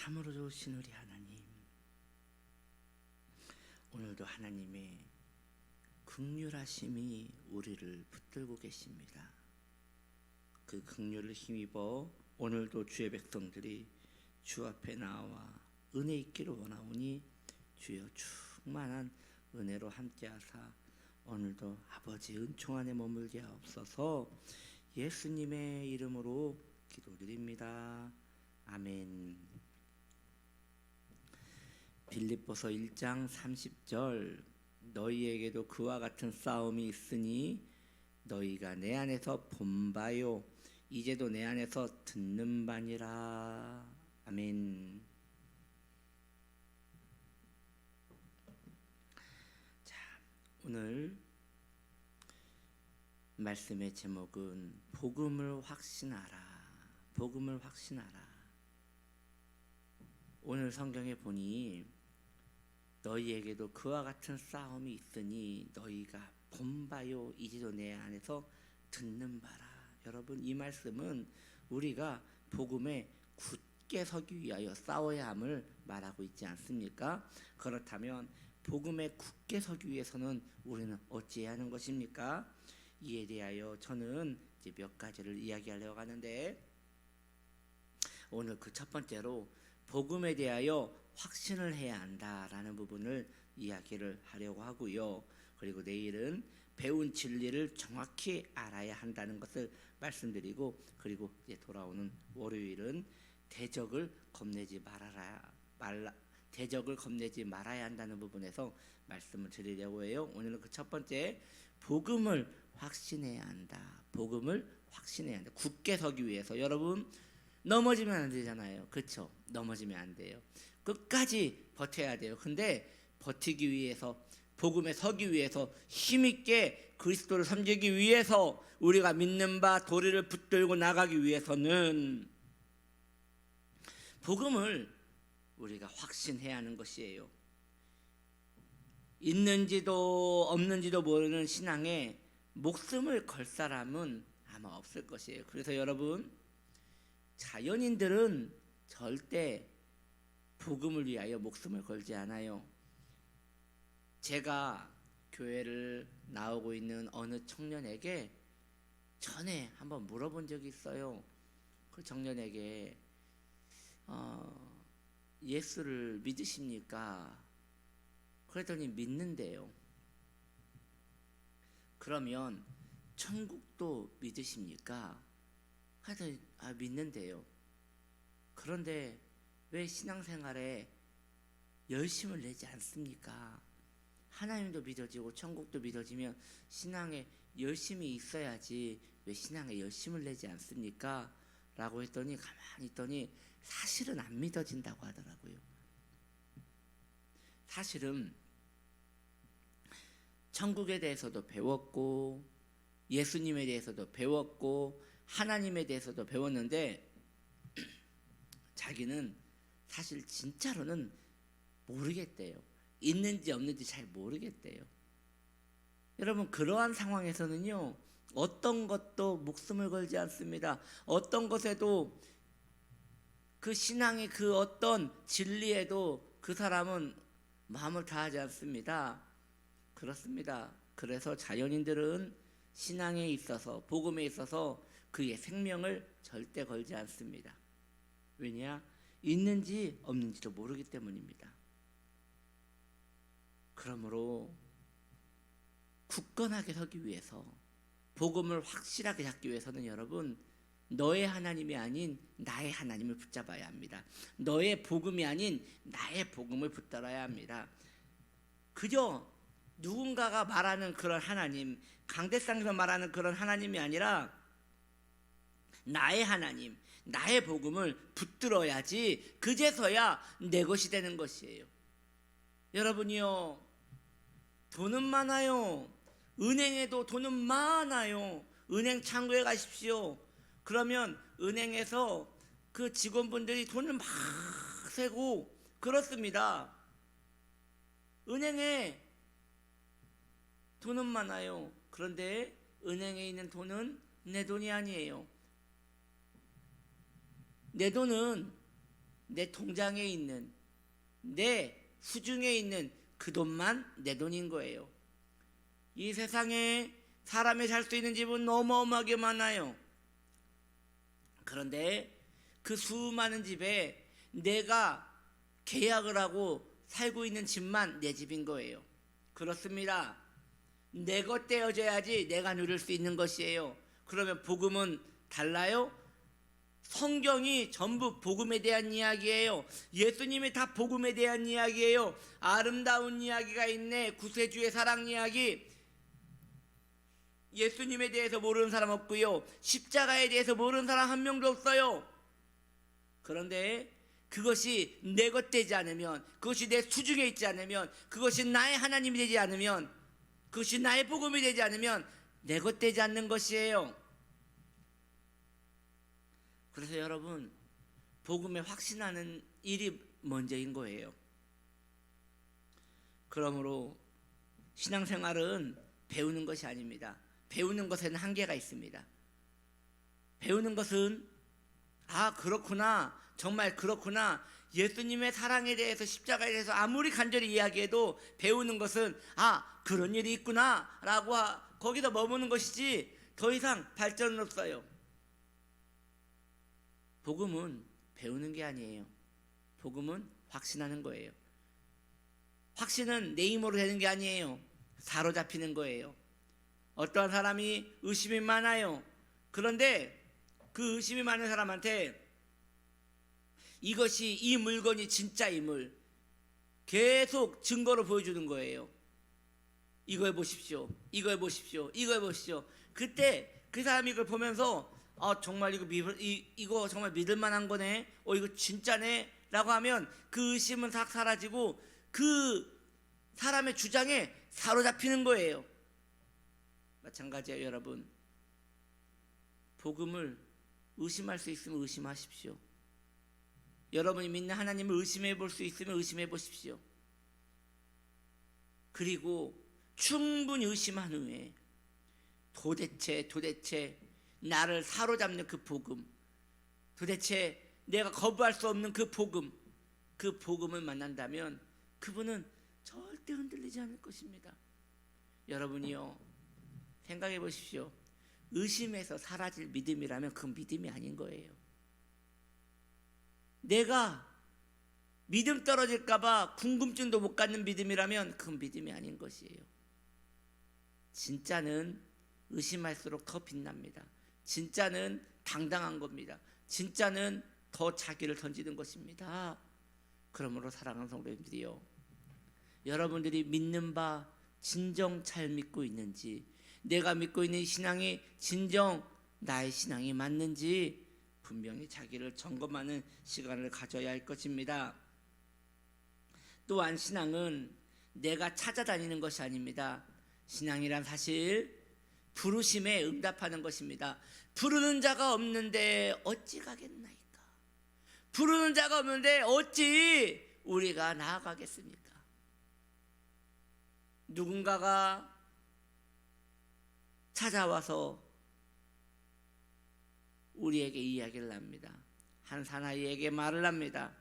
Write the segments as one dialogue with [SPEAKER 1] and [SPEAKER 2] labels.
[SPEAKER 1] 참으로 좋으신 우리 하나님, 오늘도 하나님의 긍휼하심이 우리를 붙들고 계십니다. 그 긍휼을 힘입어 오늘도 주의 백성들이 주 앞에 나와 은혜 있기를 원하오니 주여 충만한 은혜로 함께하사 오늘도 아버지 은총 안에 머물게 하옵소서. 예수님의 이름으로 기도드립니다. 아멘. 빌립보서 1장 30절, 너희에게도 그와 같은 싸움이 있으니 너희가 내 안에서 본 바요 이제도 내 안에서 듣는 바니라. 아멘. 자, 오늘 말씀의 제목은 복음을 확신하라. 복음을 확신하라. 오늘 성경에 보니 너희에게도 그와 같은 싸움이 있으니 너희가 본 바요 이제도 내 안에서 듣는 바라. 여러분, 이 말씀은 우리가 복음에 굳게 서기 위하여 싸워야 함을 말하고 있지 않습니까? 그렇다면 복음에 굳게 서기 위해서는 우리는 어찌해야 하는 것입니까? 이에 대하여 저는 이제 몇 가지를 이야기하려고 하는데, 오늘 그 첫 번째로 복음에 대하여 확신을 해야 한다라는 부분을 이야기를 하려고 하고요. 그리고 내일은 배운 진리를 정확히 알아야 한다는 것을 말씀드리고, 그리고 이제 돌아오는 월요일은 대적을 겁내지 말아야 한다는 부분에서 말씀을 드리려고 해요. 오늘은 그 첫 번째, 복음을 확신해야 한다. 복음을 확신해야 한다. 굳게 서기 위해서. 여러분, 넘어지면 안 되잖아요. 그렇죠? 넘어지면 안 돼요. 끝까지 버텨야 돼요. 근데 버티기 위해서, 복음에 서기 위해서, 힘있게 그리스도를 섬기기 위해서, 우리가 믿는 바 도리를 붙들고 나가기 위해서는 복음을 우리가 확신해야 하는 것이에요. 있는지도 없는지도 모르는 신앙에 목숨을 걸 사람은 아마 없을 것이에요. 그래서 여러분, 자연인들은 절대 복음을 위하여 목숨을 걸지 않아요. 제가 교회를 나오고 있는 어느 청년에게 전에 한번 물어본 적이 있어요. 그 청년에게 예수를 믿으십니까? 그랬더니 믿는데요. 그러면 천국도 믿으십니까? 하여튼 믿는데요. 그런데 왜 신앙생활에 열심을 내지 않습니까? 하나님도 믿어지고 천국도 믿어지면 신앙에 열심이 있어야지 왜 신앙에 열심을 내지 않습니까? 라고 했더니 가만히 있더니 사실은 안 믿어진다고 하더라고요. 사실은 천국에 대해서도 배웠고 예수님에 대해서도 배웠고 하나님에 대해서도 배웠는데 자기는 사실 진짜로는 모르겠대요. 있는지 없는지 잘 모르겠대요. 여러분, 그러한 상황에서는요, 어떤 것도 목숨을 걸지 않습니다. 어떤 것에도, 그 신앙의 그 어떤 진리에도 그 사람은 마음을 다하지 않습니다. 그렇습니다. 그래서 자연인들은 신앙에 있어서, 복음에 있어서 그의 생명을 절대 걸지 않습니다. 왜냐? 있는지 없는지도 모르기 때문입니다. 그러므로 굳건하게 서기 위해서, 복음을 확실하게 잡기 위해서는 여러분, 너의 하나님이 아닌 나의 하나님을 붙잡아야 합니다. 너의 복음이 아닌 나의 복음을 붙들어야 합니다. 그저 누군가가 말하는 그런 하나님, 강대상에서 말하는 그런 하나님이 아니라 나의 하나님, 나의 복음을 붙들어야지 그제서야 내 것이 되는 것이에요. 여러분이요, 돈은 많아요. 은행에도 돈은 많아요. 은행 창구에 가십시오. 그러면 은행에서 그 직원분들이 돈을 막 세고 그렇습니다. 은행에 돈은 많아요. 그런데 은행에 있는 돈은 내 돈이 아니에요. 내 돈은 내 통장에 있는, 내 수중에 있는 그 돈만 내 돈인 거예요. 이 세상에 사람이 살 수 있는 집은 어마어마하게 많아요. 그런데 그 수많은 집에 내가 계약을 하고 살고 있는 집만 내 집인 거예요. 그렇습니다. 내 것 떼어져야지 내가 누릴 수 있는 것이에요. 그러면 복음은 달라요? 성경이 전부 복음에 대한 이야기예요. 예수님이 다 복음에 대한 이야기예요. 아름다운 이야기가 있네. 구세주의 사랑 이야기. 예수님에 대해서 모르는 사람 없고요, 십자가에 대해서 모르는 사람 한 명도 없어요. 그런데 그것이 내 것 되지 않으면, 그것이 내 수중에 있지 않으면, 그것이 나의 하나님이 되지 않으면, 그것이 나의 복음이 되지 않으면 내 것 되지 않는 것이에요. 그래서 여러분, 복음에 확신하는 일이 먼저인 거예요. 그러므로 신앙생활은 배우는 것이 아닙니다. 배우는 것에는 한계가 있습니다. 배우는 것은 그렇구나, 정말 그렇구나, 예수님의 사랑에 대해서, 십자가에 대해서 아무리 간절히 이야기해도 배우는 것은 그런 일이 있구나 라고 거기서 머무는 것이지 더 이상 발전은 없어요. 복음은 배우는 게 아니에요. 복음은 확신하는 거예요. 확신은 내 힘으로 되는 게 아니에요. 사로잡히는 거예요. 어떠한 사람이 의심이 많아요. 그런데 그 의심이 많은 사람한테 이것이, 이 물건이 진짜임을 계속 증거로 보여주는 거예요. 이거 해보십시오, 이거 해보십시오, 이거 해보십시오. 그때 그 사람이 이걸 보면서 정말 이거 정말 믿을 만한 거네, 이거 진짜네 라고 하면 그 의심은 싹 사라지고 그 사람의 주장에 사로잡히는 거예요. 마찬가지예요. 여러분, 복음을 의심할 수 있으면 의심하십시오. 여러분이 믿는 하나님을 의심해 볼 수 있으면 의심해 보십시오. 그리고 충분히 의심한 후에 도대체 나를 사로잡는 그 복음, 도대체 내가 거부할 수 없는 그 복음을 만난다면 그분은 절대 흔들리지 않을 것입니다. 여러분이요, 생각해 보십시오. 의심에서 사라질 믿음이라면 그건 믿음이 아닌 거예요. 내가 믿음 떨어질까봐 궁금증도 못 갖는 믿음이라면 그건 믿음이 아닌 것이에요. 진짜는 의심할수록 더 빛납니다. 진짜는 당당한 겁니다. 진짜는 더 자기를 던지는 것입니다. 그러므로 사랑하는 성도님들이요, 여러분들이 믿는 바 진정 잘 믿고 있는지, 내가 믿고 있는 신앙이 진정 나의 신앙이 맞는지 분명히 자기를 점검하는 시간을 가져야 할 것입니다. 또한 신앙은 내가 찾아다니는 것이 아닙니다. 신앙이란 사실 부르심에 응답하는 것입니다. 부르는 자가 없는데 어찌 가겠나이까? 부르는 자가 없는데 어찌 우리가 나아가겠습니까? 누군가가 찾아와서 우리에게 이야기를 합니다. 한 사나이에게 말을 합니다.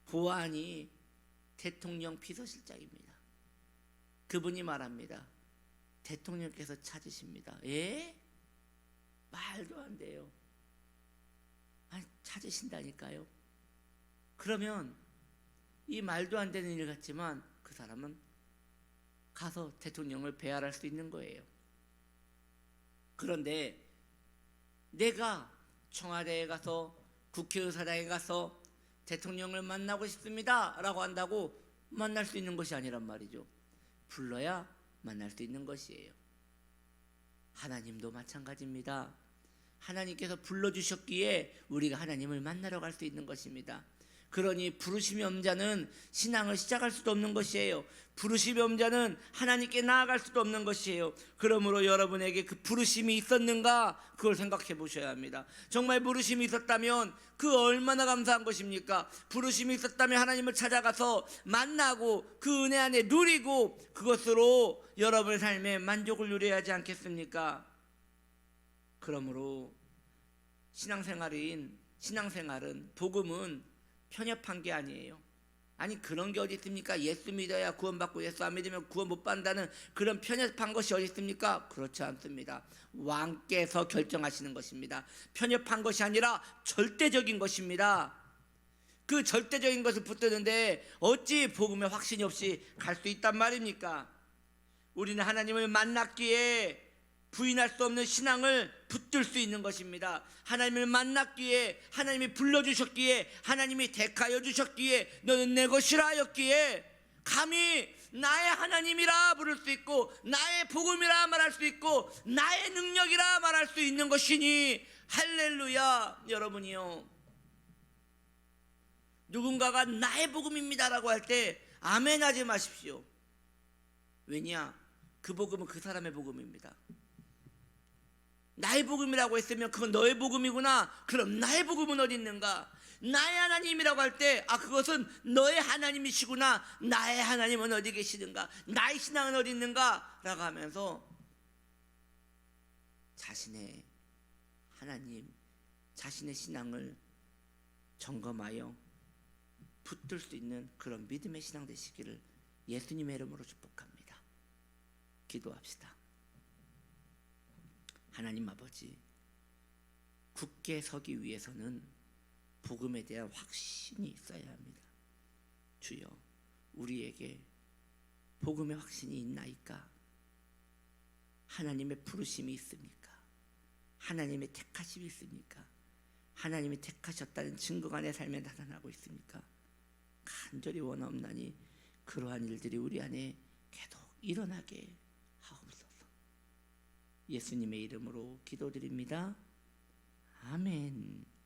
[SPEAKER 1] 보안이 대통령 비서실장입니다. 그분이 말합니다. 대통령께서 찾으십니다. 말도 안 돼요. 찾으신다니까요. 그러면 이 말도 안 되는 일 같지만 그 사람은 가서 대통령을 배알할 수 있는 거예요. 그런데 내가 청와대에 가서, 국회의사당에 가서 대통령을 만나고 싶습니다 라고 한다고 만날 수 있는 것이 아니란 말이죠. 불러야 만날 수 있는 것이에요. 하나님도 마찬가지입니다. 하나님께서 불러주셨기에 우리가 하나님을 만나러 갈 수 있는 것입니다. 그러니 부르심이 없는 자는 신앙을 시작할 수도 없는 것이에요. 부르심이 없는 자는 하나님께 나아갈 수도 없는 것이에요. 그러므로 여러분에게 그 부르심이 있었는가, 그걸 생각해 보셔야 합니다. 정말 부르심이 있었다면 그 얼마나 감사한 것입니까? 부르심이 있었다면 하나님을 찾아가서 만나고 그 은혜 안에 누리고 그것으로 여러분의 삶에 만족을 누려야 하지 않겠습니까? 그러므로 신앙생활인 신앙생활은, 복음은 편협한 게 아니에요. 아니 그런 게 어디 있습니까? 예수 믿어야 구원받고 예수 안 믿으면 구원 못 받는다는 그런 편협한 것이 어디 있습니까? 그렇지 않습니다. 왕께서 결정하시는 것입니다. 편협한 것이 아니라 절대적인 것입니다. 그 절대적인 것을 붙드는데 어찌 복음에 확신이 없이 갈 수 있단 말입니까? 우리는 하나님을 만났기에 부인할 수 없는 신앙을 붙들 수 있는 것입니다. 하나님을 만났기에, 하나님이 불러주셨기에, 하나님이 택하여 주셨기에, 너는 내 것이라 하였기에 감히 나의 하나님이라 부를 수 있고, 나의 복음이라 말할 수 있고, 나의 능력이라 말할 수 있는 것이니 할렐루야. 여러분이요, 누군가가 나의 복음입니다라고 할 때 아멘 하지 마십시오. 왜냐? 그 복음은 그 사람의 복음입니다. 나의 복음이라고 했으면 그건 너의 복음이구나. 그럼 나의 복음은 어디 있는가? 나의 하나님이라고 할 때 그것은 너의 하나님이시구나. 나의 하나님은 어디 계시는가? 나의 신앙은 어디 있는가? 라고 하면서 자신의 하나님, 자신의 신앙을 점검하여 붙들 수 있는 그런 믿음의 신앙 되시기를 예수님의 이름으로 축복합니다. 기도합시다. 하나님 아버지, 굳게 서기 위해서는 복음에 대한 확신이 있어야 합니다. 주여, 우리에게 복음의 확신이 있나이까? 하나님의 부르심이 있습니까? 하나님의 택하심이 있습니까? 하나님이 택하셨다는 증거가 내 삶에 나타나고 있습니까? 간절히 원하옵나니 그러한 일들이 우리 안에 계속 일어나게 하옵소서. 예수님의 이름으로 기도드립니다. 아멘.